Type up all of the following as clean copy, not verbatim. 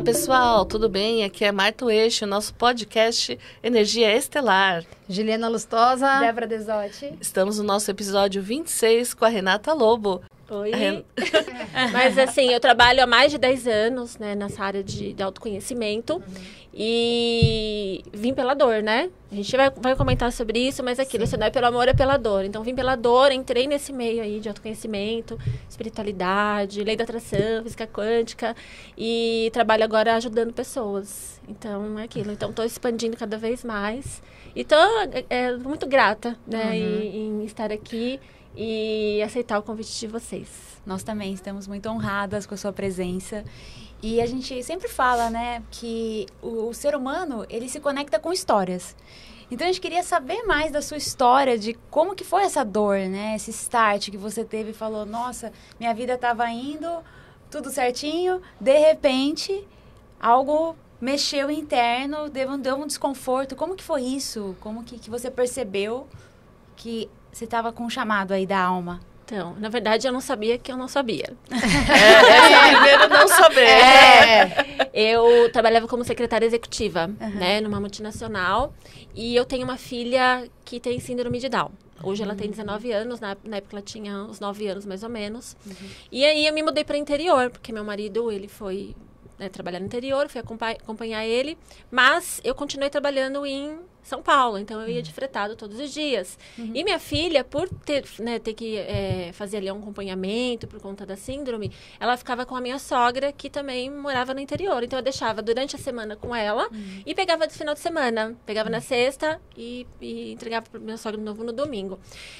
Olá pessoal, tudo bem? Aqui é Marta Eixo, nosso podcast Energia Estelar. Juliana Lustosa. Débora Desotti. Estamos no nosso episódio 26 com a Renata Lobo. Oi. Mas assim, eu trabalho há mais de 10 anos, né, nessa área de autoconhecimento. E vim pela dor, né? A gente vai comentar sobre isso, mas aquilo, se não é pelo amor, é pela dor. Então, vim pela dor, entrei nesse meio aí de autoconhecimento, espiritualidade, lei da atração, física quântica. E trabalho agora ajudando pessoas. Então, é aquilo. Então, estou expandindo cada vez mais. E estou muito grata, né, em estar aqui e aceitar o convite de vocês. Nós também estamos muito honradas com a sua presença. E a gente sempre fala, né, que o ser humano, ele se conecta com histórias. Então, a gente queria saber mais da sua história, de como que foi essa dor, né, esse start que você teve e falou, nossa, minha vida estava indo, tudo certinho, de repente, algo mexeu interno, deu um desconforto. Como que foi isso? Como que você percebeu que você estava com um chamado aí da alma? Então, na verdade, eu não sabia que eu não sabia. Primeiro não saber. Eu trabalhava como secretária executiva, né, numa multinacional. E eu tenho uma filha que tem síndrome de Down. Hoje ela tem 19 anos, na época ela tinha uns 9 anos mais ou menos. E aí eu me mudei para o interior, porque meu marido, ele foi trabalhar no interior, fui acompanhar ele. Mas eu continuei trabalhando em São Paulo, então eu ia de fretado todos os dias. E minha filha, por ter que fazer ali um acompanhamento por conta da síndrome, ela ficava com a minha sogra, que também morava no interior. Então eu deixava durante a semana com ela e pegava no final de semana. Pegava na sexta e entregava para minha sogra de novo no domingo.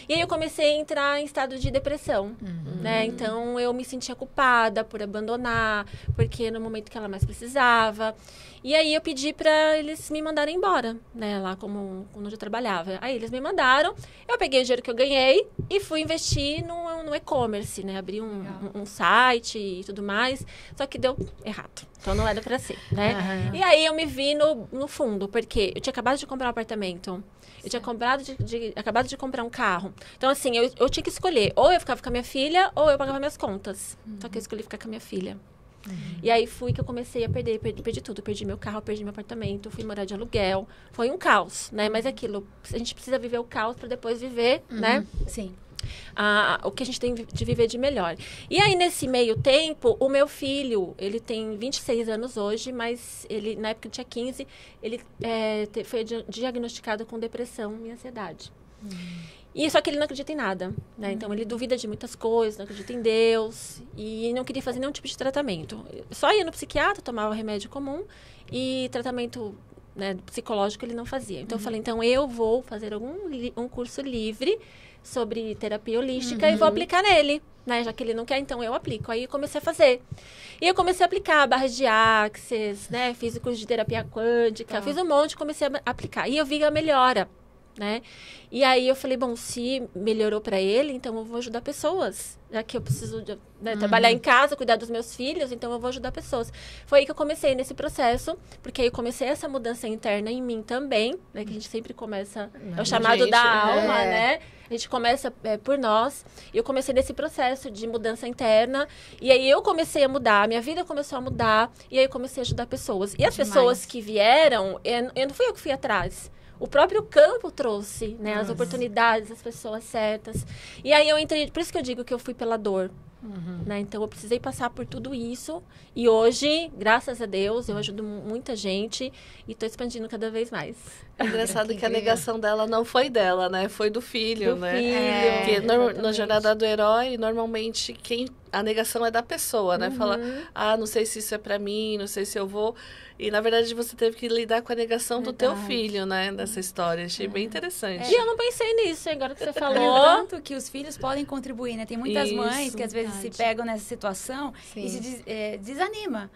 E aí eu comecei a entrar em estado de depressão, né? Então eu me sentia culpada por abandonar, porque no momento que ela mais precisava. E aí eu pedi para eles me mandarem embora, né, lá como onde eu trabalhava. Aí eles me mandaram, eu peguei o dinheiro que eu ganhei e fui investir no e-commerce, né, abri um site e tudo mais, só que deu errado, então não era para ser, né. E aí eu me vi no fundo, porque eu tinha acabado de comprar um apartamento, eu tinha acabado de comprar um carro. Então, assim, eu tinha que escolher, ou eu ficava com a minha filha, ou eu pagava minhas contas. Só que eu escolhi ficar com a minha filha. E aí fui que eu comecei a perdi tudo, perdi meu carro, perdi meu apartamento, fui morar de aluguel, foi um caos, né, mas aquilo, a gente precisa viver o caos para depois viver, né, sim, o que a gente tem de viver de melhor. E aí nesse meio tempo, o meu filho, ele tem 26 anos hoje, mas ele, na época tinha 15, ele foi diagnosticado com depressão e ansiedade. E só que ele não acredita em nada, né? Então, ele duvida de muitas coisas, não acredita em Deus e não queria fazer nenhum tipo de tratamento. Só ia no psiquiatra, tomava remédio comum e tratamento, né, psicológico ele não fazia. Então, eu falei, então eu vou fazer um curso livre sobre terapia holística e vou aplicar nele, né? Já que ele não quer, então eu aplico. Aí eu comecei a fazer. E eu comecei a aplicar barras de Access, né? Fiz o curso de terapia quântica, fiz um monte, comecei a aplicar. E eu vi a melhora, né? E aí eu falei, bom, se melhorou para ele, então eu vou ajudar pessoas, já que eu preciso trabalhar em casa, cuidar dos meus filhos, então eu vou ajudar pessoas. Foi aí que eu comecei nesse processo, porque aí eu comecei essa mudança interna em mim também, né, que a gente sempre começa, é o chamado da alma, né? A gente começa por nós, e eu comecei nesse processo de mudança interna, e aí eu comecei a mudar, minha vida começou a mudar, e aí eu comecei a ajudar pessoas. E as pessoas que vieram, eu não fui eu que fui atrás. O próprio campo trouxe, né, as oportunidades, as pessoas certas. E aí eu entrei, por isso que eu digo que eu fui pela dor. Né? Então eu precisei passar por tudo isso. E hoje, graças a Deus, eu ajudo muita gente e estou expandindo cada vez mais. É engraçado que a negação dela não foi dela, né? Foi do filho, né? Porque na jornada do herói, normalmente, a negação é da pessoa, né? Fala, não sei se isso é pra mim, não sei se eu vou. E, na verdade, você teve que lidar com a negação do teu filho, né? Nessa história. Achei bem interessante. E eu não pensei nisso, agora que você falou. Tanto que os filhos podem contribuir, né? Tem muitas mães que, às vezes, se pegam nessa situação e se desanima.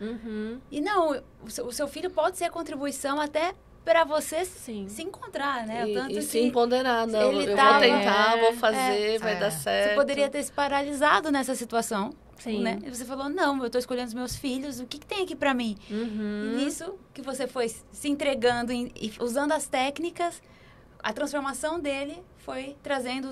E não, o seu filho pode ser a contribuição até para você se encontrar, né? E se empoderar, não, eu vou tentar, vou fazer, vai dar certo. Você poderia ter se paralisado nessa situação. Né? E você falou, não, eu estou escolhendo os meus filhos, o que tem aqui para mim? E nisso que você foi se entregando e usando as técnicas, a transformação dele foi trazendo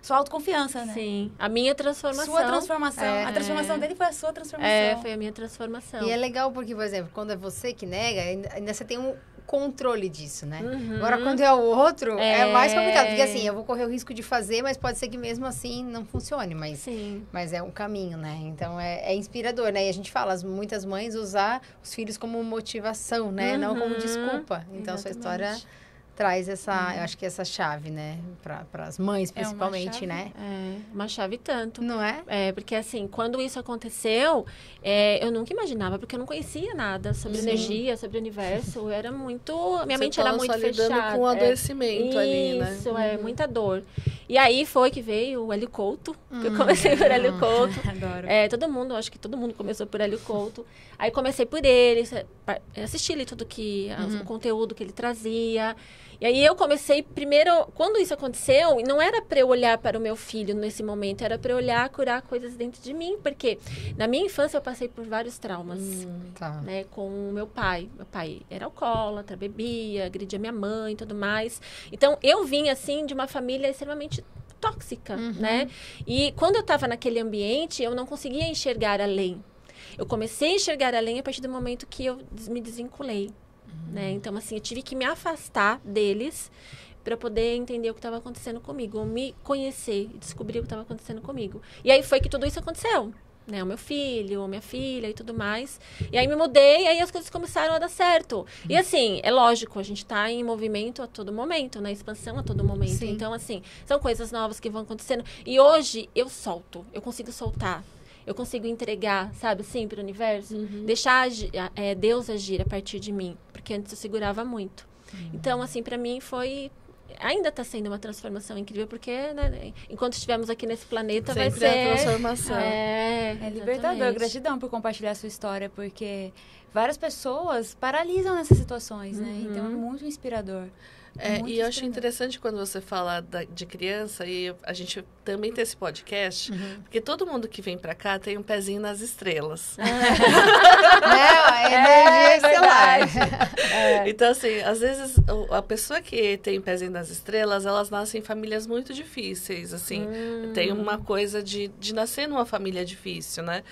sua autoconfiança, né? Sim, a minha transformação. Sua transformação. A transformação dele foi a sua transformação. Foi a minha transformação. E é legal porque, por exemplo, quando é você que nega, ainda você tem um controle disso, né? Agora, quando é o outro, é mais complicado. Porque, assim, eu vou correr o risco de fazer, mas pode ser que mesmo assim não funcione. Mas é um caminho, né? Então, é inspirador, né? E a gente fala, muitas mães usar os filhos como motivação, né? Não como desculpa. Então, sua história traz essa, eu acho que essa chave, né? Para as mães, principalmente, né? Uma chave tanto. Não é? Porque assim, quando isso aconteceu, eu nunca imaginava, porque eu não conhecia nada sobre energia, sobre o universo. Eu era muito... Minha mente era muito fechada. Lidando com o adoecimento ali, né? Isso, muita dor. E aí foi que veio o Hélio Couto, que eu comecei por Hélio Couto. Adoro. Acho que todo mundo começou por Hélio Couto. Aí comecei por ele, assisti ali tudo o conteúdo que ele trazia. E aí eu comecei, primeiro, quando isso aconteceu, não era para eu olhar para o meu filho nesse momento, era para eu olhar, curar coisas dentro de mim, porque na minha infância eu passei por vários traumas, né, com o meu pai. Meu pai era alcoólatra, bebia, agredia minha mãe e tudo mais. Então, eu vim, assim, de uma família extremamente tóxica, né? E quando eu estava naquele ambiente, eu não conseguia enxergar além. Eu comecei a enxergar além a partir do momento que eu me desvinculei. Né? Então, assim, eu tive que me afastar deles para poder entender o que estava acontecendo comigo, me conhecer e descobrir o que estava acontecendo comigo. E aí foi que tudo isso aconteceu, né? O meu filho, a minha filha e tudo mais. E aí me mudei e aí as coisas começaram a dar certo. E assim, é lógico, a gente está em movimento a todo momento, na expansão a todo momento. Sim. Então, assim, são coisas novas que vão acontecendo. E hoje eu solto, eu consigo soltar. Eu consigo entregar, sabe, assim, para o universo. Deixar Deus agir a partir de mim. Porque antes eu segurava muito. Então, assim, para mim foi... Ainda está sendo uma transformação incrível, porque, né, enquanto estivermos aqui nesse planeta, sempre vai ser... a transformação. É libertador. Gratidão por compartilhar a sua história, porque várias pessoas paralisam nessas situações, né? Então, é muito inspirador. E eu acho interessante quando você fala de criança, e a gente também tem esse podcast, porque todo mundo que vem pra cá tem um pezinho nas estrelas. Energia estelar. Então, assim, às vezes, a pessoa que tem pezinho nas estrelas, elas nascem em famílias muito difíceis, assim. Tem uma coisa de nascer numa família difícil, né?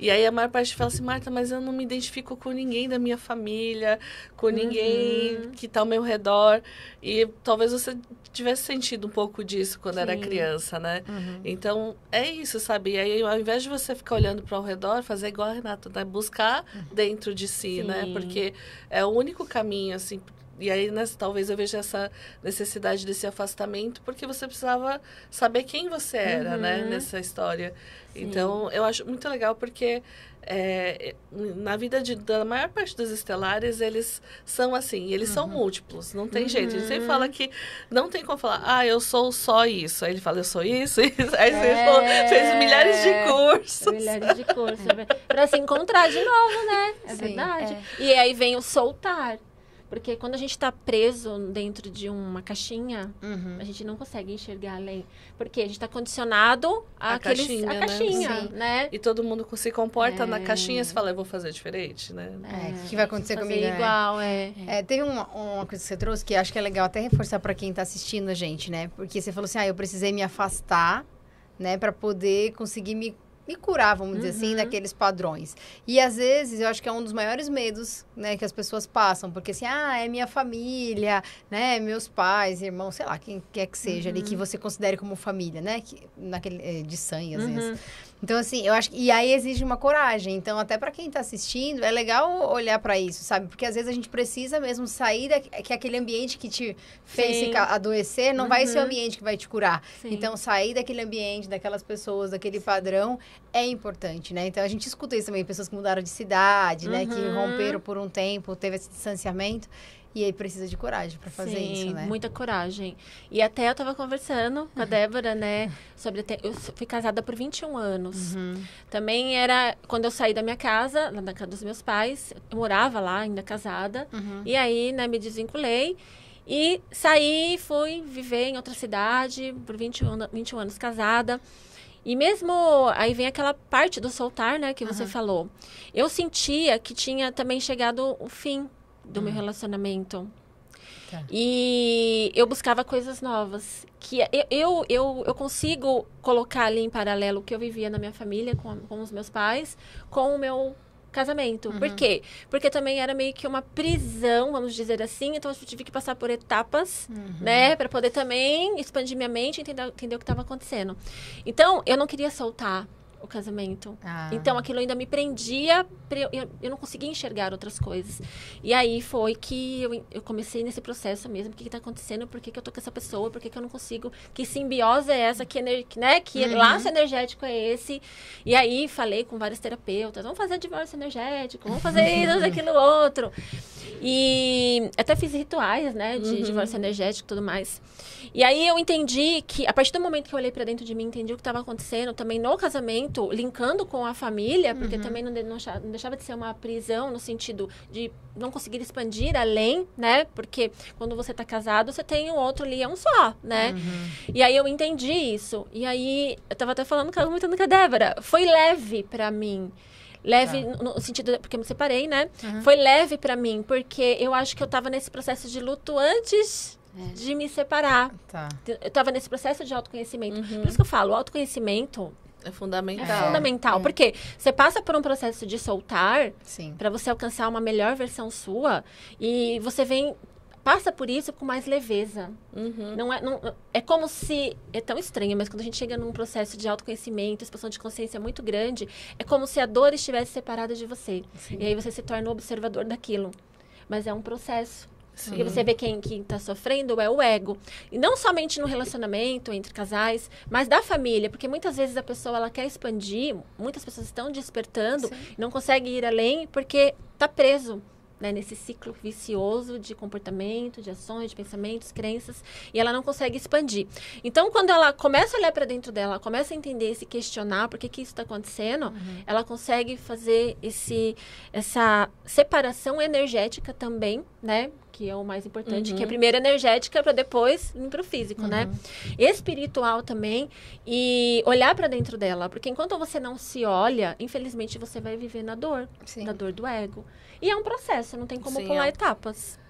E aí a maior parte fala assim, Marta, mas eu não me identifico com ninguém da minha família, com ninguém que está ao meu redor. E talvez você tivesse sentido um pouco disso quando era criança, né? Então, é isso, sabe? E aí, ao invés de você ficar olhando para o redor, fazer igual a Renata, né? Buscar dentro de si, né? Porque é o único caminho, assim... E aí, talvez eu veja essa necessidade desse afastamento, porque você precisava saber quem você era, né, nessa história. Sim. Então, eu acho muito legal, porque na vida da maior parte dos estelares, eles são assim, eles são múltiplos, não tem jeito. A gente sempre fala que não tem como falar, eu sou só isso. Aí ele fala, eu sou isso, isso. Aí você fez milhares de cursos. Milhares de cursos, para se encontrar de novo, né? É verdade. E aí vem o soltar. Porque quando a gente está preso dentro de uma caixinha, a gente não consegue enxergar além. Porque a gente está condicionado a caixinha, né? E todo mundo se comporta na caixinha e se fala, eu vou fazer diferente, né? O que vai acontecer comigo? Igual, teve uma coisa que você trouxe que acho que é legal até reforçar para quem está assistindo a gente, né? Porque você falou assim, eu precisei me afastar, né? Para poder conseguir me curar, vamos dizer assim, daqueles padrões. E, às vezes, eu acho que é um dos maiores medos, né, que as pessoas passam. Porque, assim, é minha família, né, meus pais, irmãos, sei lá, quem quer que seja ali, que você considere como família, né, de sangue, às vezes. Então, assim, eu acho que... E aí exige uma coragem. Então, até para quem tá assistindo, é legal olhar para isso, sabe? Porque, às vezes, a gente precisa mesmo sair que aquele ambiente que te fez adoecer não vai ser o ambiente que vai te curar. Sim. Então, sair daquele ambiente, daquelas pessoas, daquele padrão, é importante, né? Então, a gente escuta isso também. Pessoas que mudaram de cidade, né? Que romperam por um tempo, teve esse distanciamento. E aí precisa de coragem para fazer isso, né? Muita coragem. E até eu tava conversando com a Débora, né? Eu fui casada por 21 anos. Também era... Quando eu saí da minha casa, lá na casa dos meus pais, eu morava lá, ainda casada. E aí, né, me desvinculei. E saí, fui viver em outra cidade por 21 anos casada. E mesmo... Aí vem aquela parte do soltar, né? Que você falou. Eu sentia que tinha também chegado o fim do meu relacionamento. Tá. E eu buscava coisas novas. Que eu consigo colocar ali em paralelo o que eu vivia na minha família, com os meus pais, com o meu casamento. Por quê? Porque também era meio que uma prisão, vamos dizer assim. Então, eu tive que passar por etapas, né? Para poder também expandir minha mente e entender o que estava acontecendo. Então, eu não queria soltar o casamento. Então, aquilo ainda me prendia, eu não conseguia enxergar outras coisas. E aí foi que eu comecei nesse processo mesmo. O que está acontecendo? Por que eu tô com essa pessoa? Por que eu não consigo? Que simbiose é essa? Que laço energético é esse? E aí falei com vários terapeutas, vamos fazer divórcio energético, vamos fazer isso, aquilo, outro. E até fiz rituais, né, de divórcio energético e tudo mais. E aí eu entendi que, a partir do momento que eu olhei pra dentro de mim, entendi o que estava acontecendo, também no casamento, linkando com a família, porque também não deixava de ser uma prisão, no sentido de não conseguir expandir além, né? Porque quando você tá casado, você tem o outro ali, é um só, né? E aí eu entendi isso. E aí, eu tava até comentando com a Débora, foi leve pra mim. Leve no sentido, porque eu me separei, né? Foi leve pra mim, porque eu acho que eu tava nesse processo de luto antes de me separar. Eu tava nesse processo de autoconhecimento. Por isso que eu falo, o autoconhecimento é fundamental. É fundamental, porque você passa por um processo de soltar para você alcançar uma melhor versão sua e você passa por isso com mais leveza. É como se... É tão estranho, mas quando a gente chega num processo de autoconhecimento, expansão de consciência muito grande, é como se a dor estivesse separada de você. E aí você se torna o observador daquilo. Mas é um processo. E você vê quem está sofrendo é o ego. E não somente no relacionamento entre casais, mas da família. Porque muitas vezes a pessoa ela quer expandir, muitas pessoas estão despertando, e não consegue ir além porque está preso, né, nesse ciclo vicioso de comportamento, de ações, de pensamentos, crenças, e ela não consegue expandir. Então, quando ela começa a olhar para dentro dela, começa a entender, se questionar por que isso está acontecendo, ela consegue fazer essa separação energética também, né? Que é o mais importante, que é primeiro energética para depois ir para o físico, né? Espiritual também, e olhar para dentro dela, porque enquanto você não se olha, infelizmente você vai viver na dor do ego. E é um processo, não tem como pular etapas.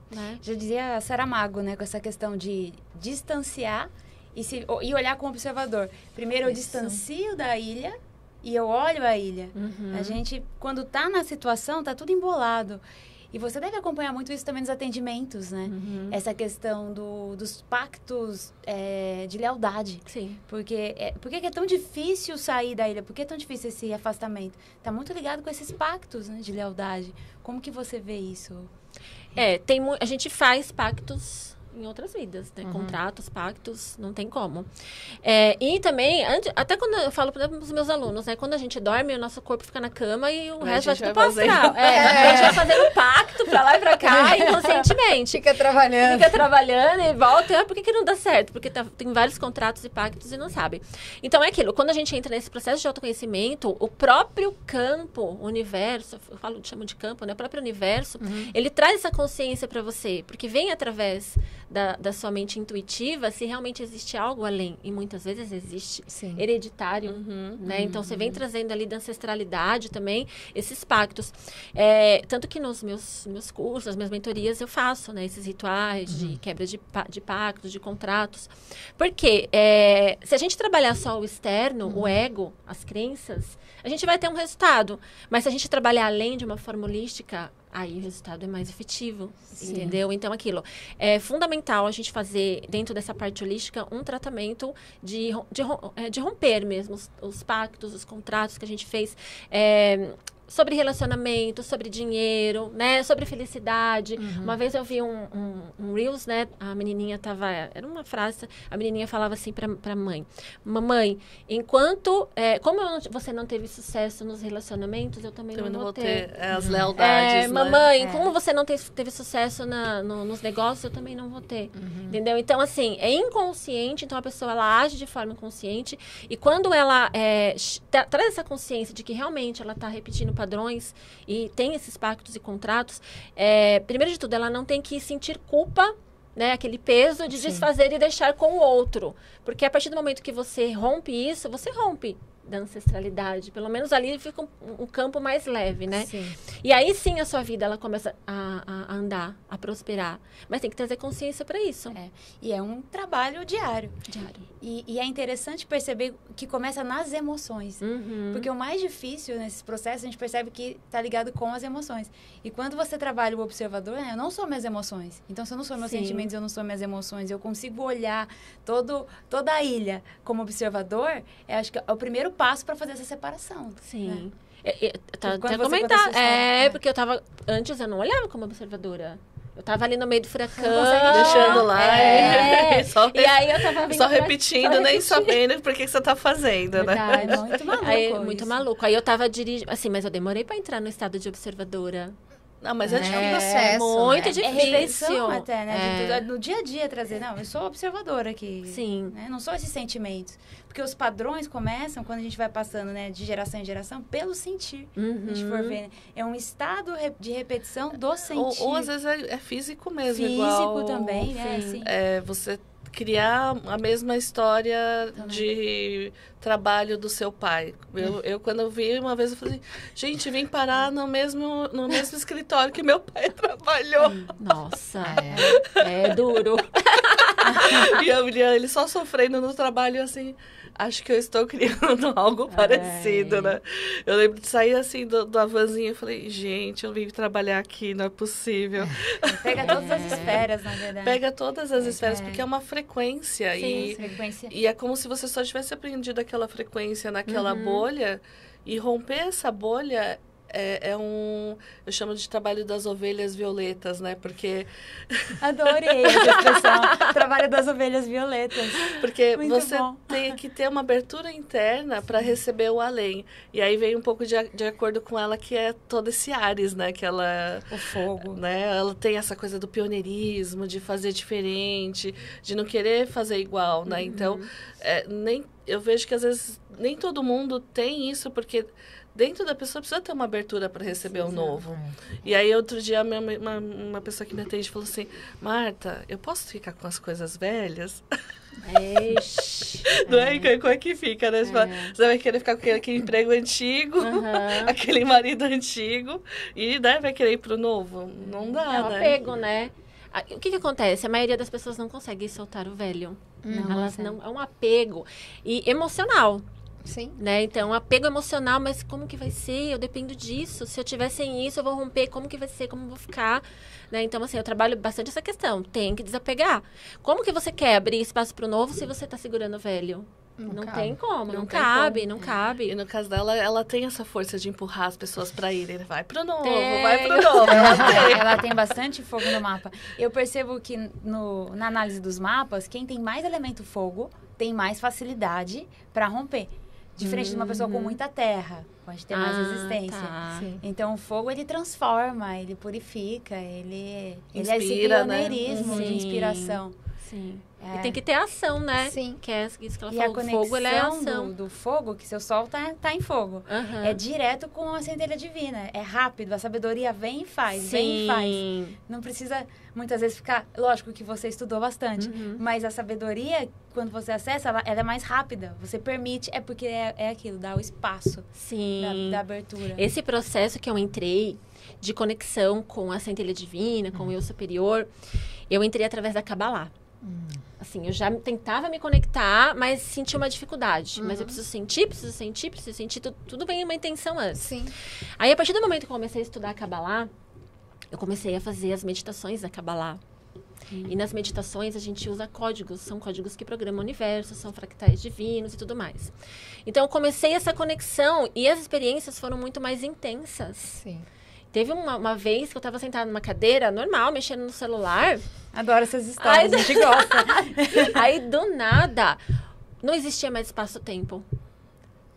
Né? Já dizia a Saramago, né, com essa questão de distanciar e olhar como observador. Primeiro eu distancio da ilha e eu olho a ilha. A gente, quando tá na situação, tá tudo embolado. E você deve acompanhar muito isso também nos atendimentos, né? Essa questão dos pactos de lealdade. Sim. Por que é tão difícil sair da ilha? Por que é tão difícil esse afastamento? Está muito ligado com esses pactos, né, de lealdade. Como que você vê isso? A gente faz pactos em outras vidas, né? Contratos, pactos, não tem como. E também, até quando eu falo para os meus alunos, né? Quando a gente dorme, o nosso corpo fica na cama e o resto vai tudo para astral. A gente vai fazendo pacto para lá e para cá, inconscientemente. Fica trabalhando e volta. Por que não dá certo? Porque tem vários contratos e pactos e não sabe. Então, é aquilo. Quando a gente entra nesse processo de autoconhecimento, o próprio campo, o universo, chamo de campo, né? O próprio universo, ele traz essa consciência para você. Porque vem através da sua mente intuitiva se realmente existe algo além. E muitas vezes existe hereditário, né? Então, você vem trazendo ali da ancestralidade também esses pactos. Tanto que nos meus cursos, nas minhas mentorias, eu faço, né, esses rituais de quebra de pactos, de contratos. Porque se a gente trabalhar só o externo, o ego, as crenças, a gente vai ter um resultado. Mas se a gente trabalhar além de uma forma holística, aí o resultado é mais efetivo, entendeu? Então, aquilo. É fundamental a gente fazer, dentro dessa parte holística, um tratamento de romper mesmo os pactos, os contratos que a gente fez. Sobre relacionamento, sobre dinheiro, né? Sobre felicidade. Uma vez eu vi um Reels, né? A menininha tava... Era uma frase. A menininha falava assim pra mãe. Mamãe, enquanto... como você não teve sucesso nos relacionamentos, eu também não vou ter. As lealdades, né? Mamãe, como você não teve sucesso nos negócios, eu também não vou ter. Entendeu? Então, assim, é inconsciente. Então, a pessoa, ela age de forma inconsciente. E quando ela traz essa consciência de que realmente ela tá repetindo padrões e tem esses pactos e contratos, primeiro de tudo, ela não tem que sentir culpa, né, aquele peso de desfazer e deixar com o outro. Porque a partir do momento que você rompe isso, você rompe. da ancestralidade. Pelo menos ali fica um campo mais leve, né? Sim. E aí sim a sua vida ela começa a andar, a prosperar. Mas tem que trazer consciência para isso. E é um trabalho diário. Diário. E é interessante perceber que começa nas emoções. Uhum. Porque o mais difícil nesses processos, a gente percebe que está ligado com as emoções. E quando você trabalha o observador, né, eu não sou minhas emoções. Então, se eu não sou meus sentimentos, eu não sou minhas emoções, eu consigo olhar toda a ilha como observador, eu acho que é o primeiro passo para fazer essa separação. Sim. Né? Até comentar. Porque eu tava... Antes eu não olhava como observadora. Eu tava ali no meio do furacão. Deixando lá. E aí eu tava vindo só repetindo, nem sabendo por que você tá fazendo, verdade. né? É muito maluco. Muito maluco. Aí eu tava dirigindo... Assim, mas eu demorei pra entrar no estado de observadora. Não, mas é um processo, É muito né? difícil. É reflexão até, né? No dia a dia trazer, não, eu sou observadora aqui. Sim. Né? Não sou esses sentimentos. Porque os padrões começam, quando a gente vai passando, né, de geração em geração, pelo sentir. Se a gente for ver, né? É um estado de repetição do sentir. Ou às vezes é físico mesmo. Físico igual, também, né? Sim. Você criar a mesma história de trabalho do seu pai. Eu quando eu vi uma vez, eu falei, gente, vim parar no mesmo escritório que meu pai trabalhou. Nossa, é duro. E ele só sofrendo no trabalho, assim, acho que eu estou criando algo parecido, né? Eu lembro de sair, assim, da vanzinha e falei, gente, eu vim trabalhar aqui, não é possível. Pega todas as esferas, na verdade. Pega todas as esferas, porque é uma frequência. Sim, frequência. E é como se você só tivesse aprendido aquela frequência naquela bolha, e romper essa bolha eu chamo de trabalho das ovelhas violetas, né? Porque... Adorei essa expressão, trabalho das ovelhas violetas. Porque muito você bom. tem que ter uma abertura interna para receber o além. E aí vem um pouco de acordo com ela, que é todo esse Ares, né? Que ela... O fogo. Né? Ela tem essa coisa do pioneirismo, de fazer diferente, de não querer fazer igual, né? Então, eu vejo que às vezes nem todo mundo tem isso, porque... Dentro da pessoa precisa ter uma abertura para receber o novo. E aí, outro dia, uma pessoa que me atende falou assim, Marta, eu posso ficar com as coisas velhas? Não é? Como é que fica, né? Você vai querer ficar com aquele emprego antigo, aquele marido antigo, e vai querer ir pro novo? Não dá, É um né? apego, né? O que acontece? A maioria das pessoas não consegue soltar o velho. Elas não... É um apego. E emocional. Sim. Né? Então, apego emocional, mas como que vai ser? Eu dependo disso. Se eu tiver sem isso, eu vou romper. Como que vai ser? Como eu vou ficar? Né? Então, assim, eu trabalho bastante essa questão. Tem que desapegar. Como que você quer abrir espaço para o novo se você está segurando o velho? Não tem como. Não cabe. E no caso dela, ela tem essa força de empurrar as pessoas para irem. Vai pro novo, Tem. vai pro novo. Ela tem bastante fogo no mapa. Eu percebo que na análise dos mapas, quem tem mais elemento fogo tem mais facilidade para romper. Diferente de uma pessoa com muita terra, pode ter mais resistência. Tá. Então, o fogo, ele transforma, ele purifica, ele é esse Inspira, pioneirismo, né? de inspiração. Sim. E tem que ter ação, né? Sim. Que é isso que ela E falou. a O fogo, ele é conexão ação. do fogo, que seu sol tá em fogo. É direto com a centelha divina. É rápido, a sabedoria vem e faz, vem e faz. Não precisa, muitas vezes, ficar... Lógico que você estudou bastante, mas a sabedoria, quando você acessa, ela é mais rápida. Você permite, porque é aquilo, dá o espaço. Sim. Da abertura. Esse processo que eu entrei de conexão com a centelha divina, com o eu superior, eu entrei através da Kabbalah. Assim, eu já tentava me conectar, mas senti uma dificuldade. Mas eu preciso sentir, tudo vem uma intenção antes. Sim. Aí, a partir do momento que eu comecei a estudar a Kabbalah, eu comecei a fazer as meditações da Kabbalah. E nas meditações a gente usa códigos, são códigos que programam o universo, são fractais divinos e tudo mais. Então, eu comecei essa conexão e as experiências foram muito mais intensas. Sim. Teve uma vez que eu estava sentada numa cadeira, normal, mexendo no celular. Adoro essas histórias, a gente gosta. Aí, do nada, não existia mais espaço-tempo.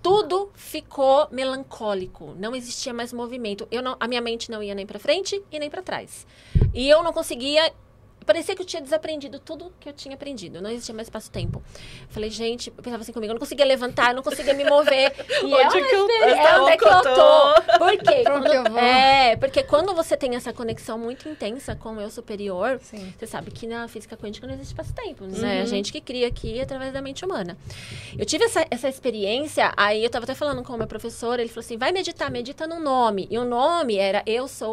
Tudo ficou melancólico. Não existia mais movimento. A minha mente não ia nem para frente e nem para trás. E eu não conseguia parecia que eu tinha desaprendido tudo que eu tinha aprendido. Não existia mais espaço-tempo. Falei, gente, eu pensava assim comigo, eu não conseguia levantar, eu não conseguia me mover. E onde que eu tô? Por quê? Porque quando você tem essa conexão muito intensa com o eu superior, você sabe que na física quântica não existe espaço-tempo, né? A gente que cria aqui através da mente humana. Eu tive essa experiência, aí eu tava até falando com o meu professor, ele falou assim, vai meditar, medita num nome. E o nome era eu sou.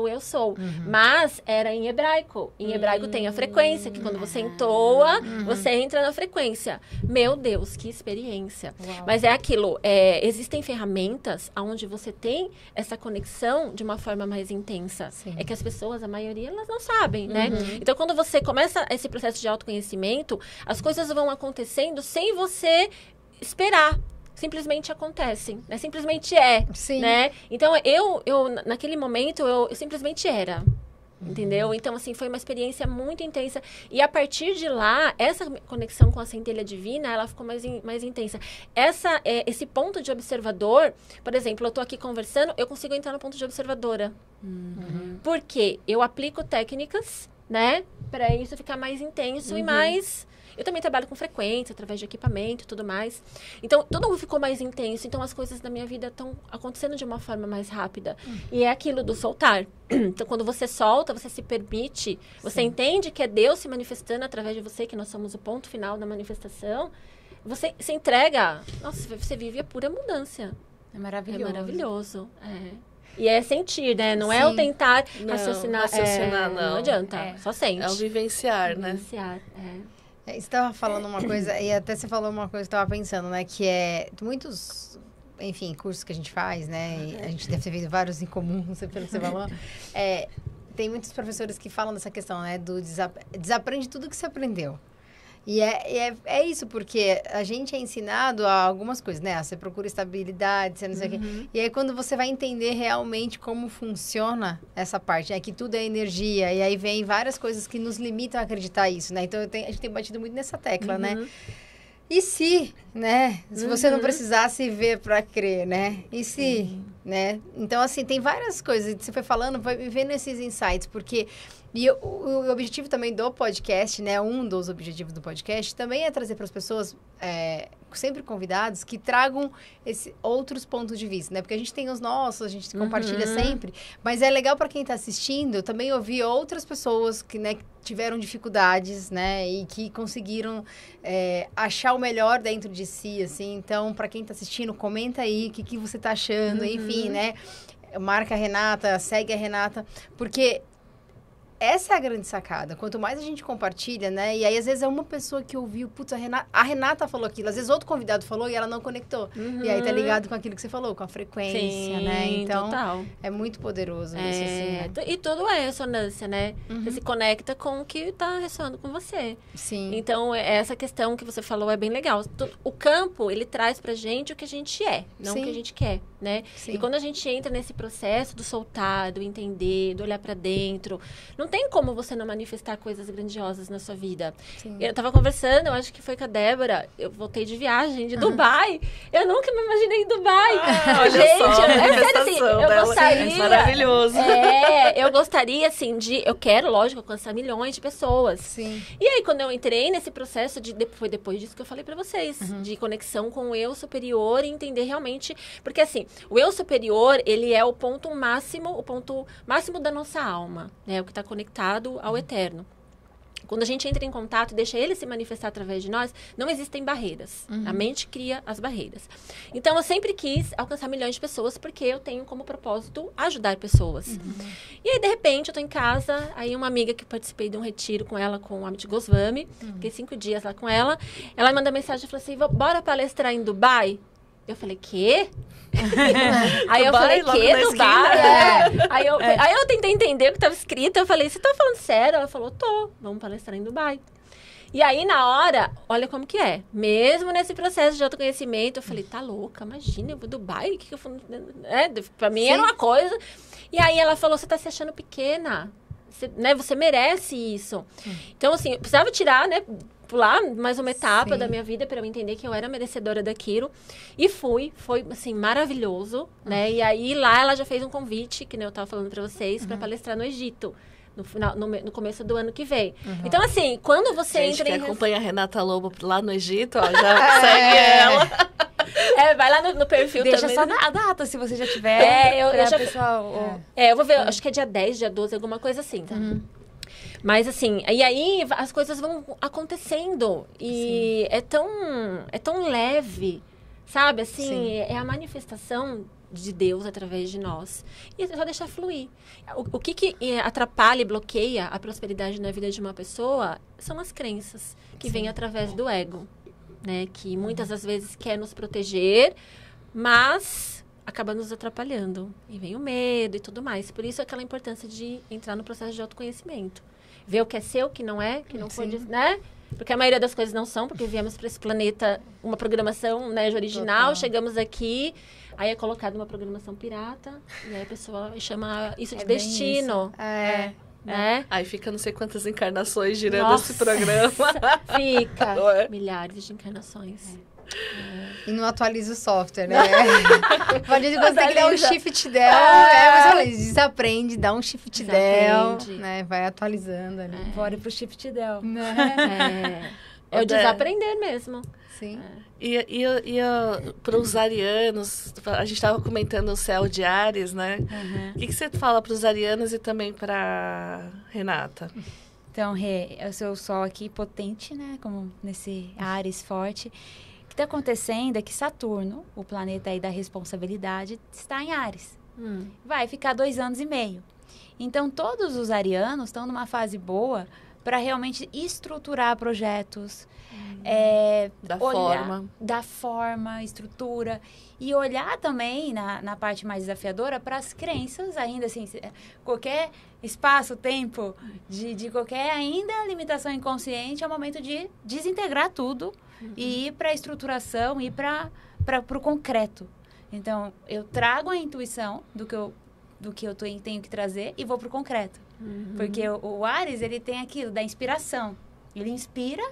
Mas era em hebraico. Em hebraico tem a frequência, que quando você entoa, você entra na frequência. Meu Deus, que experiência. Uau. Mas é aquilo, existem ferramentas onde você tem essa conexão de uma forma mais intensa. É que as pessoas, a maioria, elas não sabem, né? Então, quando você começa esse processo de autoconhecimento, as coisas vão acontecendo sem você esperar. Simplesmente acontecem, né? Simplesmente né? Então, eu naquele momento, eu simplesmente era. Entendeu? Então, assim, foi uma experiência muito intensa. E a partir de lá, essa conexão com a centelha divina, ela ficou mais intensa. Esse ponto de observador, por exemplo, eu tô aqui conversando, eu consigo entrar no ponto de observadora. Porque eu aplico técnicas, né? Para isso ficar mais intenso e mais... Eu também trabalho com frequência, através de equipamento e tudo mais. Então, tudo ficou mais intenso. Então, as coisas da minha vida estão acontecendo de uma forma mais rápida. E é aquilo do soltar. Então, quando você solta, você se permite, você entende que é Deus se manifestando através de você, que nós somos o ponto final da manifestação. Você se entrega. Nossa, você vive a pura abundância. É maravilhoso. É maravilhoso. E é sentir, né? Não é o tentar raciocinar. Não adianta. Só sente. É o vivenciar, né? Vivenciar, Você estava falando uma coisa, e até você falou uma coisa que eu estava pensando, né? Que é muitos, enfim, cursos que a gente faz, né? E a gente deve ter feito vários em comum, não sei pelo que você falou. Tem muitos professores que falam dessa questão, né? Do desaprende tudo que você aprendeu. E é isso, porque a gente é ensinado a algumas coisas, né? Você procura estabilidade, você não sei o quê. E aí, quando você vai entender realmente como funciona essa parte, que tudo é energia, e aí vem várias coisas que nos limitam a acreditar isso, né? Então, a gente tem batido muito nessa tecla, né? E se, né? Se você não precisasse ver para crer, né? E se, né? Então, assim, tem várias coisas. Você foi falando, vai vendo esses insights, porque... E o objetivo também do podcast, né? Um dos objetivos do podcast também é trazer para as pessoas, sempre convidados, que tragam outros pontos de vista, né? Porque a gente tem os nossos, a gente compartilha sempre. Mas é legal para quem está assistindo também ouvir outras pessoas que, né, tiveram dificuldades, né? E que conseguiram achar o melhor dentro de si, assim. Então, para quem está assistindo, comenta aí o que você está achando, enfim, né? Marca a Renata, segue a Renata, porque... Essa é a grande sacada. Quanto mais a gente compartilha, né? E aí, às vezes, é uma pessoa que ouviu, putz, a Renata falou aquilo. Às vezes, outro convidado falou e ela não conectou. E aí, tá ligado com aquilo que você falou, com a frequência, né? Então, total. É muito poderoso isso, assim, né? E tudo é ressonância, né? Você se conecta com o que tá ressoando com você. Sim. Então, essa questão que você falou é bem legal. O campo, ele traz pra gente o que a gente é, não o que a gente quer, né? Sim. E quando a gente entra nesse processo do soltar, do entender, do olhar pra dentro... Não tem como você não manifestar coisas grandiosas na sua vida. Sim. Eu tava conversando, eu acho que foi com a Débora. Eu voltei de viagem de Dubai. Eu nunca me imaginei em Dubai. Gente, sério, assim, eu gostaria... Maravilhoso. Eu gostaria, assim, eu quero, lógico, alcançar milhões de pessoas. Sim. E aí, quando eu entrei nesse processo foi depois disso que eu falei pra vocês. De conexão com o eu superior e entender realmente... Porque, assim, o eu superior, ele é o ponto máximo da nossa alma, né? O que tá conectado ao eterno. Quando a gente entra em contato e deixa ele se manifestar através de nós, não existem barreiras. A mente cria as barreiras. Então, eu sempre quis alcançar milhões de pessoas porque eu tenho como propósito ajudar pessoas. E aí, de repente, eu tô em casa, aí uma amiga que participei de um retiro com ela, com o Amit Goswami, fiquei 5 dias lá com ela, ela manda mensagem e falou assim, bora palestrar em Dubai? Eu falei, quê? Aí eu falei, quê? Dubai? Aí eu tentei entender o que estava escrito. Eu falei, você tá falando sério? Ela falou, tô. Vamos palestrar em Dubai. E aí, na hora, olha como que é. Mesmo nesse processo de autoconhecimento, eu falei, tá louca? Imagina, eu vou Dubai? Que eu fui... Pra mim era uma coisa. E aí ela falou, você tá se achando pequena. Você merece isso. Então, assim, eu precisava tirar, né? Pular mais uma etapa da minha vida para eu entender que eu era merecedora daquilo. E foi assim, maravilhoso, né? E aí, lá ela já fez um convite, que eu tava falando para vocês, para palestrar no Egito. no começo do ano que vem. Então, assim, quando você entra quem acompanha a Renata Lobo lá no Egito, ó, já segue ela. Vai lá no perfil Deixa também. Deixa só a data, se você já tiver. Eu já... pessoal... eu vou ver, acho que é dia 10, dia 12, alguma coisa assim, tá? Mas, assim, e aí as coisas vão acontecendo. E é tão leve, sabe? Assim, é a manifestação de Deus através de nós. E é só deixar fluir. O que atrapalha e bloqueia a prosperidade na vida de uma pessoa são as crenças que vêm através do ego, né? Que muitas das vezes quer nos proteger, mas acaba nos atrapalhando. E vem o medo e tudo mais. Por isso aquela importância de entrar no processo de autoconhecimento. Ver o que é seu, o que não é, que não foi, né? Porque a maioria das coisas não são, porque viemos para esse planeta uma programação, né, original, total. Chegamos aqui, aí é colocado uma programação pirata, e aí a pessoa chama isso de destino. Isso. Né? Aí fica não sei quantas encarnações girando esse programa. Fica milhares de encarnações. E não atualiza o software, né? Pode você tem que dar um shift del, mas olha, desaprende, dá um shift del, né? Vai atualizando ali. Bora pro shift del. É o desaprender mesmo. Sim. E para os arianos, a gente estava comentando o céu de Áries, né? O que você fala para os arianos e também para Renata? Então, Rê, é o seu sol aqui potente, né? Como nesse Áries forte. O que está acontecendo é que Saturno, o planeta aí da responsabilidade, está em Áries. Vai ficar 2 anos e meio. Então, todos os arianos estão numa fase boa para realmente estruturar projetos, dar forma, estrutura, e olhar também na parte mais desafiadora para as crenças, ainda assim, qualquer espaço, tempo, de qualquer ainda limitação inconsciente, é o momento de desintegrar tudo e ir para a estruturação, ir para o concreto. Então, eu trago a intuição do que eu tenho que trazer e vou para o concreto. Porque o Áries, ele tem aquilo da inspiração. Ele inspira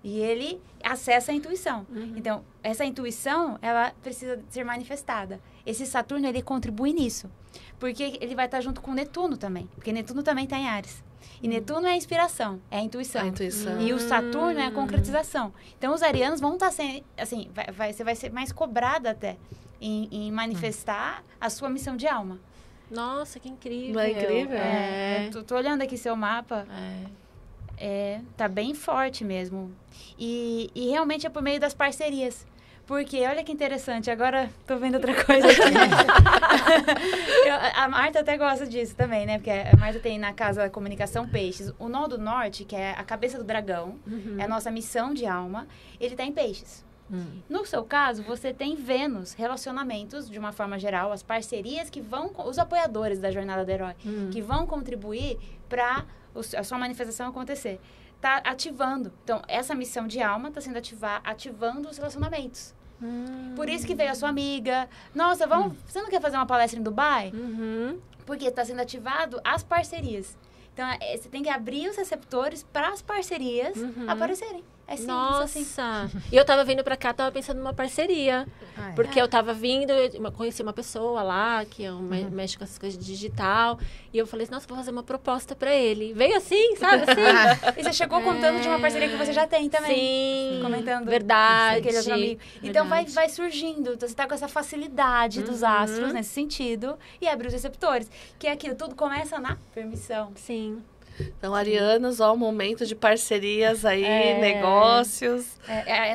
e ele acessa a intuição. Então, essa intuição, ela precisa ser manifestada. Esse Saturno, ele contribui nisso. Porque ele vai estar junto com Netuno também. Porque Netuno também está em Áries. E Netuno é a inspiração, é a intuição. E o Saturno é a concretização. Então, os arianos vão estar sendo... Assim, você vai ser mais cobrada até em manifestar a sua missão de alma. Nossa, que incrível. Não é incrível? Tô olhando aqui seu mapa. Tá bem forte mesmo. E realmente é por meio das parcerias. Porque, olha que interessante, agora tô vendo outra coisa aqui. A Marta até gosta disso também, né? Porque a Marta tem na casa da comunicação peixes. O nó do norte, que é a cabeça do dragão, é a nossa missão de alma, ele tá em peixes. No seu caso, você tem Vênus, relacionamentos, de uma forma geral, as parcerias que vão, os apoiadores da jornada do herói, que vão contribuir para a sua manifestação acontecer. Tá ativando. Então, essa missão de alma está sendo ativando os relacionamentos. Por isso que veio a sua amiga. Nossa, você não quer fazer uma palestra em Dubai? Porque está sendo ativado as parcerias. Então, você tem que abrir os receptores para as parcerias aparecerem. É simples. Nossa! Assim. E eu tava vindo pra cá, tava pensando numa parceria. Porque eu tava vindo, eu conheci uma pessoa lá, que mexe com essas coisas de digital. E eu falei assim, nossa, vou fazer uma proposta pra ele. Veio assim, sabe? Assim. E você chegou contando de uma parceria que você já tem também. Sim. Comentando. Verdade. Então, vai surgindo. Então, você tá com essa facilidade dos astros, nesse sentido. E abre os receptores. Que é aquilo, tudo começa na permissão. Sim. Então, arianos, ó, o momento de parcerias aí, negócios.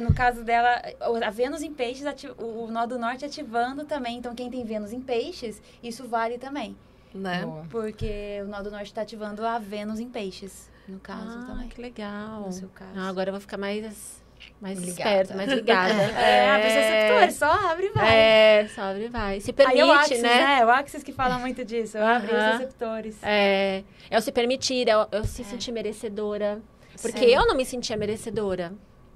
No caso dela, a Vênus em peixes, o nó do norte ativando também. Então, quem tem Vênus em peixes, isso vale também. Né? Porque o nó do norte está ativando a Vênus em peixes, no caso também. Que legal. No seu caso. Agora eu vou ficar mais esperta, mais ligada. Abre os receptores, só abre e vai. Só abre e vai. Se permite, aí o Axis, né? O Axis que fala muito disso. Abre os receptores. É o se permitir, é o se sentir merecedora. Porque eu não me sentia merecedora.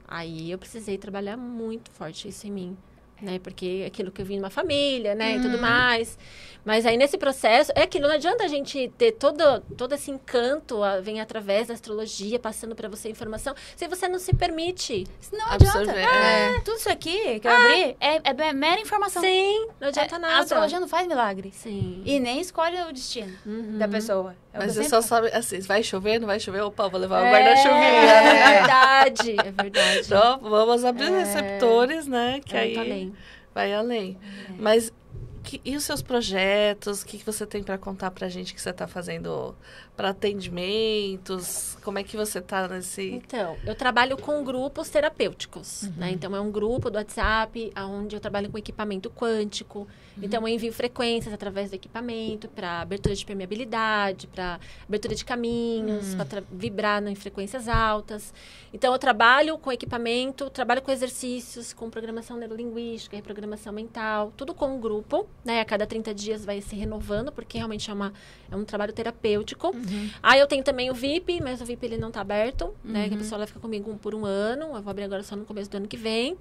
Aí eu precisei trabalhar muito forte isso em mim. né? Porque aquilo que eu vim numa família, né? E tudo mais. Mas aí, nesse processo, é aquilo. Não adianta a gente ter todo esse encanto, vem através da astrologia, passando para você informação, se você não se permite. Não adianta. Tudo isso aqui que eu abri é mera informação. Sim, não adianta nada. A astrologia não faz milagre. Sim. E nem escolhe o destino da pessoa. Mas você só sabe, assim, vai chover, não vai chover? Opa, vou levar o É guarda-chuvinha. verdade, é verdade. Então, vamos abrir os receptores, né? Que aí além. vai além. Mas e os seus projetos? O que você tem para contar pra gente que você está fazendo para atendimentos? Como é que você está nesse... Então, eu trabalho com grupos terapêuticos, né? Então, é um grupo do WhatsApp, onde eu trabalho com equipamento quântico. Então, eu envio frequências através do equipamento para abertura de permeabilidade, para abertura de caminhos, para vibrar em frequências altas. Então, eu trabalho com equipamento, trabalho com exercícios, com programação neurolinguística, reprogramação mental, tudo com um grupo, né? A cada 30 dias vai se renovando, porque realmente é um trabalho terapêutico. Aí eu tenho também o VIP, mas o VIP ele não está aberto, né? Que a pessoa vai ficar comigo por um ano. Eu vou abrir agora só no começo do ano que vem.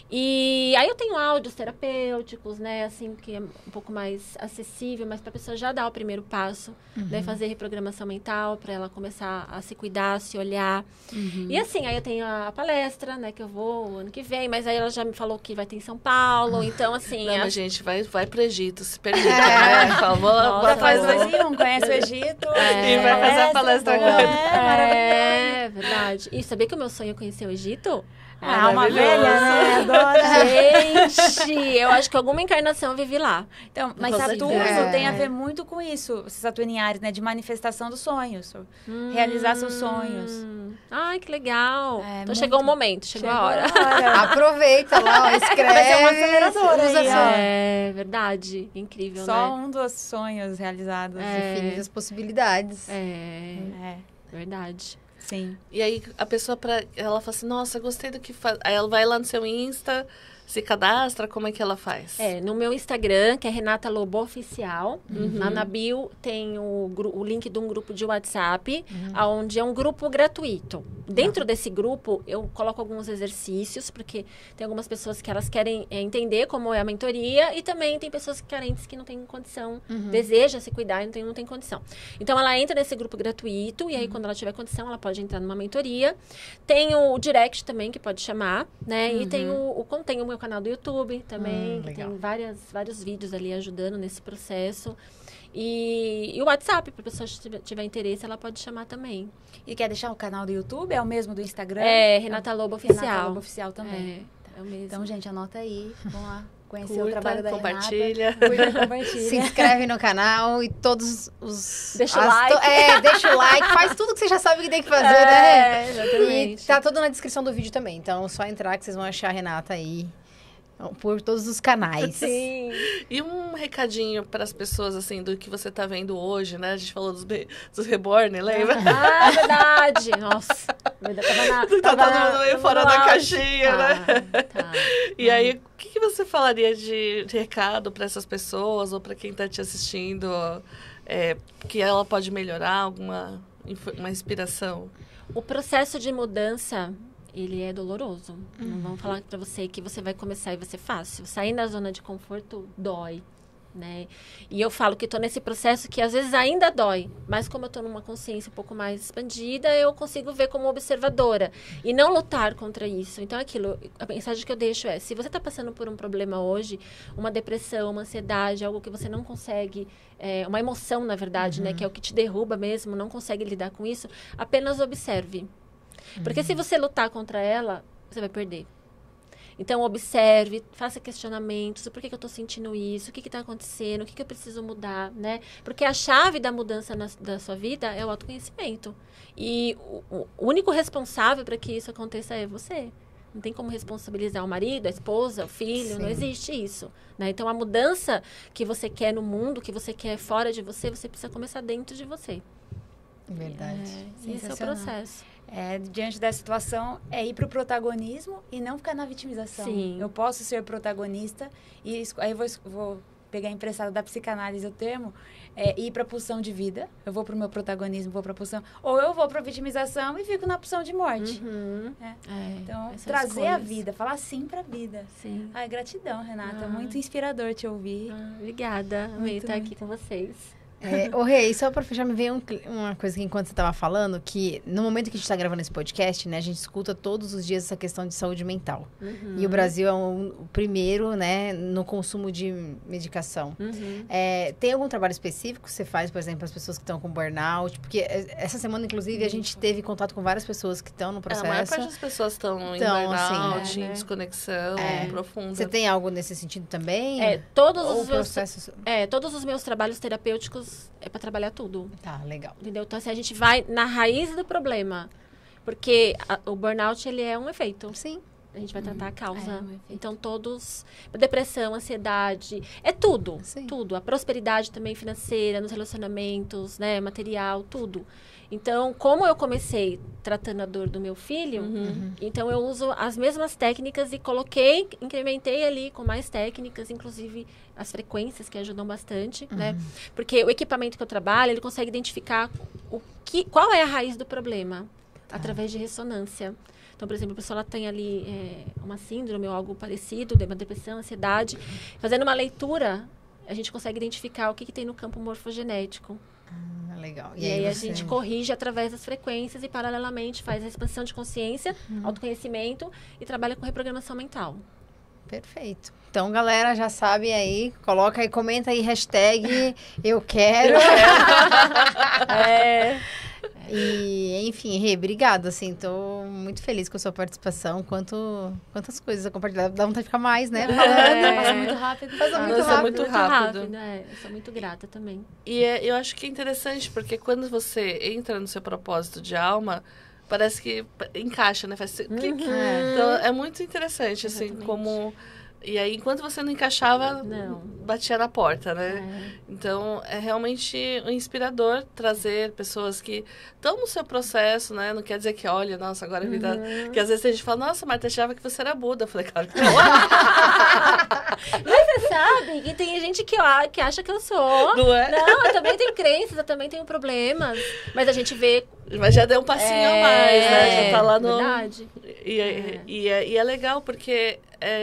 E aí eu tenho áudios terapêuticos, né? Assim, que é um pouco mais acessível, mas para a pessoa já dar o primeiro passo, né? Fazer reprogramação mental, para ela começar a se cuidar, a se olhar. E assim, aí eu tenho a palestra, né? Que eu vou o ano que vem, mas aí ela já me falou que vai ter em São Paulo, então assim... Não, mas gente, vai pro Egito, se permita, né? Por favor. Nossa, faz 2 em 1, conhece o Egito. E vai fazer a palestra agora. É verdade. E sabia que o meu sonho é conhecer o Egito? Uma velha, né? Adora. Gente, eu acho que alguma encarnação eu vivi lá. Então, mas Saturno tem a ver muito com isso. Saturno em Áries, né? De manifestação dos sonhos. Realizar seus sonhos. Ai, que legal. Então muito... chegou o momento, chegou a hora. Aproveita lá, escreve. Vai ser uma aceleradora aí, ó. É verdade. Incrível, Só né? um dos sonhos realizados. Infinitas possibilidades. Verdade. Sim. E aí a pessoa, ela fala assim, nossa, gostei do que faz. Aí ela vai lá no seu Insta, se cadastra, como é que ela faz? No meu Instagram, que é Renata Lobo Oficial. Lá na bio tem o link de um grupo de WhatsApp, onde é um grupo gratuito. Dentro desse grupo, eu coloco alguns exercícios, porque tem algumas pessoas que elas querem entender como é a mentoria, e também tem pessoas carentes que não têm condição, deseja se cuidar e não tem condição. Então, ela entra nesse grupo gratuito, e aí, quando ela tiver condição, ela pode entrar numa mentoria. Tem o direct também, que pode chamar, né? E tem tem o meu canal do YouTube também, que tem vários vídeos ali ajudando nesse processo. E o WhatsApp, para a pessoa que tiver interesse, ela pode chamar também. E quer deixar o canal do YouTube? É o mesmo do Instagram? Renata Lobo Oficial. Renata Lobo Oficial também. É o mesmo. Então, gente, anota aí. Vamos lá. Conhecer Curta, o trabalho da compartilha. Renata. Curta, compartilha. Se inscreve no canal e todos os... Deixa o like. Deixa o like. Faz tudo que você já sabe que tem que fazer, né? Exatamente. E tá tudo na descrição do vídeo também. Então, é só entrar que vocês vão achar a Renata aí. Por todos os canais. Sim. E um recadinho para as pessoas, assim, do que você tá vendo hoje, né? A gente falou dos Reborn, lembra? Verdade. Nossa. Tá todo mundo meio fora da caixinha, né? Tá. E aí, o que você falaria de recado para essas pessoas ou para quem tá te assistindo? Que ela pode melhorar, uma inspiração? O processo de mudança... ele é doloroso. Não vamos falar para você que você vai começar e vai ser fácil. Sair da zona de conforto dói, né? E eu falo que estou nesse processo que às vezes ainda dói, mas como eu estou numa consciência um pouco mais expandida, eu consigo ver como observadora e não lutar contra isso. Então, a mensagem que eu deixo é, se você está passando por um problema hoje, uma depressão, uma ansiedade, algo que você não consegue, uma emoção, na verdade, né? Que é o que te derruba mesmo, não consegue lidar com isso, apenas observe. Porque se você lutar contra ela, você vai perder. Então, observe, faça questionamentos. Por que eu estou sentindo isso? O que está acontecendo? O que eu preciso mudar, né? Porque a chave da mudança da sua vida é o autoconhecimento. E o único responsável para que isso aconteça é você. Não tem como responsabilizar o marido, a esposa, o filho. Sim. Não existe isso, né? Então, a mudança que você quer no mundo, que você quer fora de você, você precisa começar dentro de você. Verdade. Esse é o processo. Diante da situação, ir pro protagonismo e não ficar na vitimização. Sim. Eu posso ser protagonista e aí vou pegar emprestado da psicanálise o termo, ir para a pulsão de vida. Eu vou para o meu protagonismo, vou para a pulsão. Ou eu vou para a vitimização e fico na pulsão de morte. Então, trazer a vida, falar sim para a vida. Sim. Ai, gratidão, Renata. Muito inspirador te ouvir. Obrigada. Amei estar aqui com vocês. Ô, Rei, só pra fechar, me veio uma coisa que enquanto você tava falando, que no momento que a gente tá gravando esse podcast, né, a gente escuta todos os dias essa questão de saúde mental. E o Brasil é o primeiro, né, no consumo de medicação. Tem algum trabalho específico que você faz, por exemplo, para as pessoas que estão com burnout? Porque essa semana, inclusive, a gente teve contato com várias pessoas que estão no processo. A maior parte das pessoas estão em burnout, assim, em desconexão profunda. Você tem algo nesse sentido também? Todos os meus trabalhos terapêuticos é para trabalhar tudo. Tá, legal. Entendeu? Então, assim, a gente vai na raiz do problema. Porque o burnout, ele é um efeito. Sim. A gente vai tratar a causa. Então, todos... Depressão, ansiedade, é tudo. Sim. Tudo. A prosperidade também financeira, nos relacionamentos, né? Material, tudo. Então, como eu comecei tratando a dor do meu filho, então eu uso as mesmas técnicas e incrementei ali com mais técnicas, inclusive as frequências que ajudam bastante, né? Porque o equipamento que eu trabalho, ele consegue identificar qual é a raiz do problema através de ressonância. Então, por exemplo, a pessoa ela tem ali uma síndrome ou algo parecido, uma depressão, ansiedade. Fazendo uma leitura, a gente consegue identificar o que tem no campo morfogenético. Legal. E aí a gente corrige através das frequências e, paralelamente, faz a expansão de consciência, autoconhecimento e trabalha com reprogramação mental. Perfeito. Então, galera, já sabe aí, coloca aí, comenta aí, hashtag eu quero. E, enfim, Rê, obrigada, assim, tô muito feliz com a sua participação, quantas coisas a compartilhar, dá vontade de ficar mais, né, falando. Passa muito rápido. Passa muito rápido. Eu sou muito grata também. E eu acho que é interessante, porque quando você entra no seu propósito de alma, parece que encaixa, né, faz clique. Então, é muito interessante, assim, como... E aí, enquanto você não encaixava, batia na porta, né? Então, é realmente inspirador trazer pessoas que estão no seu processo, né? Não quer dizer que, olha, nossa, agora a vida... Porque às vezes a gente fala, nossa, Marta, achava que você era Buda. Eu falei, claro que não. Mas você sabe que tem gente que acha que eu sou. Não é? Não, eu também tenho crenças, eu também tenho problemas. Mas a gente vê... Mas já deu um passinho a mais, né? Já tá lá no... Verdade. E é legal, porque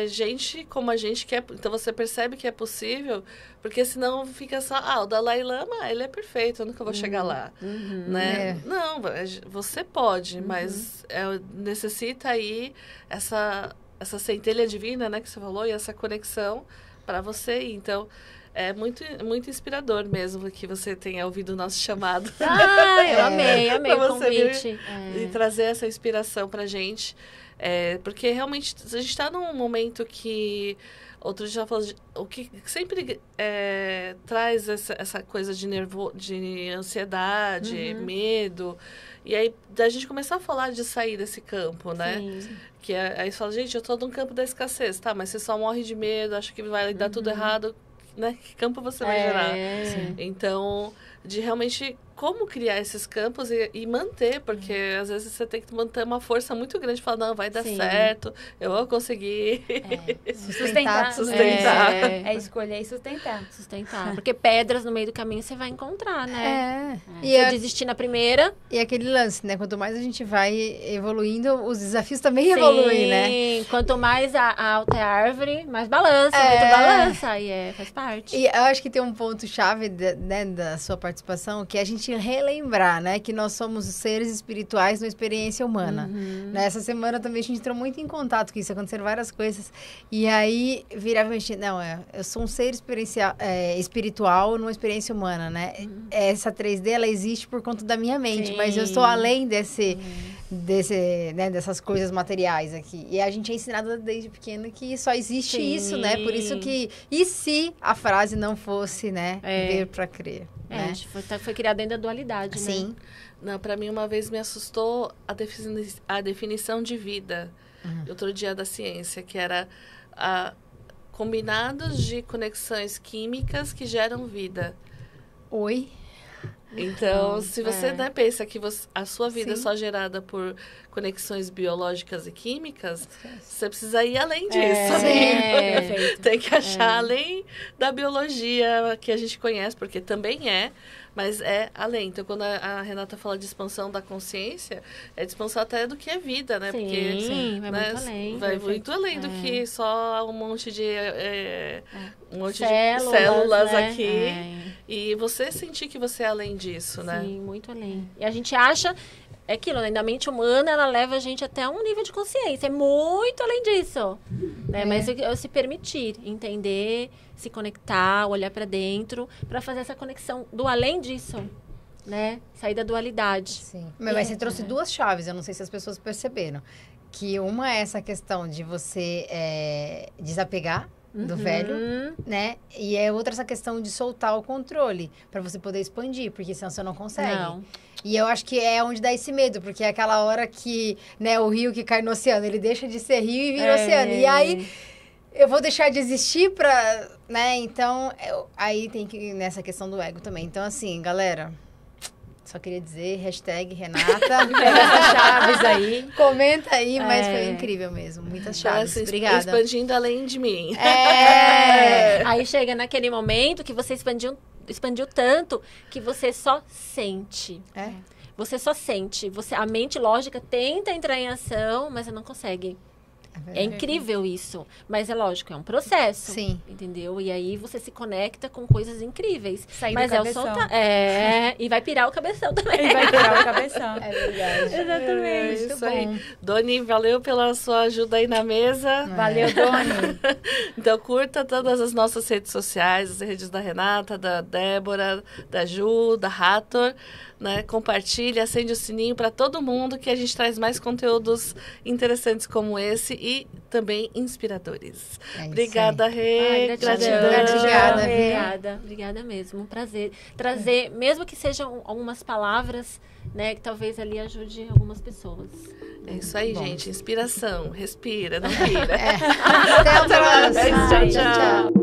gente como a gente quer... Então, você percebe que é possível, porque senão fica só... o Dalai Lama, ele é perfeito, eu nunca vou chegar lá, né? Não, você pode, mas necessita aí essa centelha divina, né, que você falou, e essa conexão para você ir. Então... É muito inspirador mesmo que você tenha ouvido o nosso chamado. Eu amei o convite. E trazer essa inspiração pra gente. Porque realmente a gente está num momento que... Outro dia falou o que sempre traz essa coisa de ansiedade, medo. E aí, da gente começar a falar de sair desse campo, né? Sim. Aí você fala, gente, eu tô num campo da escassez. Tá, mas você só morre de medo, acha que vai dar tudo errado. Né? Que campo você vai gerar? Então, de realmente como criar esses campos e manter, porque às vezes você tem que manter uma força muito grande e falar, não, vai dar certo, eu vou conseguir. Sustentar. Escolher e sustentar. Porque pedras no meio do caminho você vai encontrar, né? E se desistir na primeira... E aquele lance, né? Quanto mais a gente vai evoluindo, os desafios também evoluem, né? Sim, quanto mais alta é a árvore, mais balança, muito balança, e faz parte. E eu acho que tem um ponto-chave, né, da sua participação, que é a gente relembrar, né? Que nós somos seres espirituais numa experiência humana. Nessa semana também a gente entrou muito em contato com isso, aconteceram várias coisas. E aí, virava a gente, não, eu sou um ser espiritual numa experiência humana, né? Essa 3D, ela existe por conta da minha mente, mas eu estou além dessas coisas materiais aqui. E a gente é ensinado desde pequeno que só existe isso, né? Por isso que... E se a frase não fosse, né? Ver pra crer. Né? Foi criada dentro da dualidade, né? Sim. Não, pra mim, uma vez me assustou a definição de vida. Outro dia da ciência, que era combinados de conexões químicas que geram vida. Oi? Então, se você né, pensa que a sua vida é só gerada por conexões biológicas e químicas, você precisa ir além disso. Tem que achar além da biologia que a gente conhece, porque também mas é além. Então, quando a Renata fala de expansão da consciência, é de expansão até do que é vida, né? Sim, vai muito além. Vai muito além do que só um monte de células né? aqui. E você sentir que você é além disso, né? Sim, muito além. E a gente acha... É aquilo, né? A mente humana, ela leva a gente até um nível de consciência. É muito além disso. Né? Mas eu se permitir entender, se conectar, olhar para dentro, para fazer essa conexão do além disso, né? Sair da dualidade. Sim. Mas você trouxe duas chaves, eu não sei se as pessoas perceberam. Que uma é essa questão de você desapegar do velho, né? E é outra essa questão de soltar o controle, para você poder expandir, porque senão você não consegue. Não. E eu acho que é onde dá esse medo, porque é aquela hora que, né, o rio que cai no oceano, ele deixa de ser rio e vira oceano. E aí, eu vou deixar de existir pra, né? Então, aí tem que ir nessa questão do ego também. Então, assim, galera, só queria dizer, #Renata, chaves aí. Comenta aí, mas foi incrível mesmo. Muitas chaves. Obrigada. Expandindo além de mim. Aí chega naquele momento que você expandiu tanto que você só sente. Você só sente. A mente lógica tenta entrar em ação, mas não consegue. É incrível isso. Mas é lógico, é um processo. Sim. Entendeu? E aí você se conecta com coisas incríveis. Mas é o soltar. E vai pirar o cabeção também. E vai pirar o cabeção. É verdade. Exatamente. Muito Isso bom. aí. Doni, valeu pela sua ajuda aí na mesa. Valeu, Doni. Então, curta todas as nossas redes sociais, as redes da Renata, da Débora, da Ju, da Hathor. Né? Compartilhe, acende o sininho para todo mundo, que a gente traz mais conteúdos interessantes como esse e também inspiradores. Obrigada, Rê. Gratidão. Obrigada mesmo. Um prazer. Trazer, mesmo que sejam algumas palavras, né, que talvez ali ajude algumas pessoas. É isso aí, gente. Inspiração. Respira, não pira. Até a próxima. Tchau.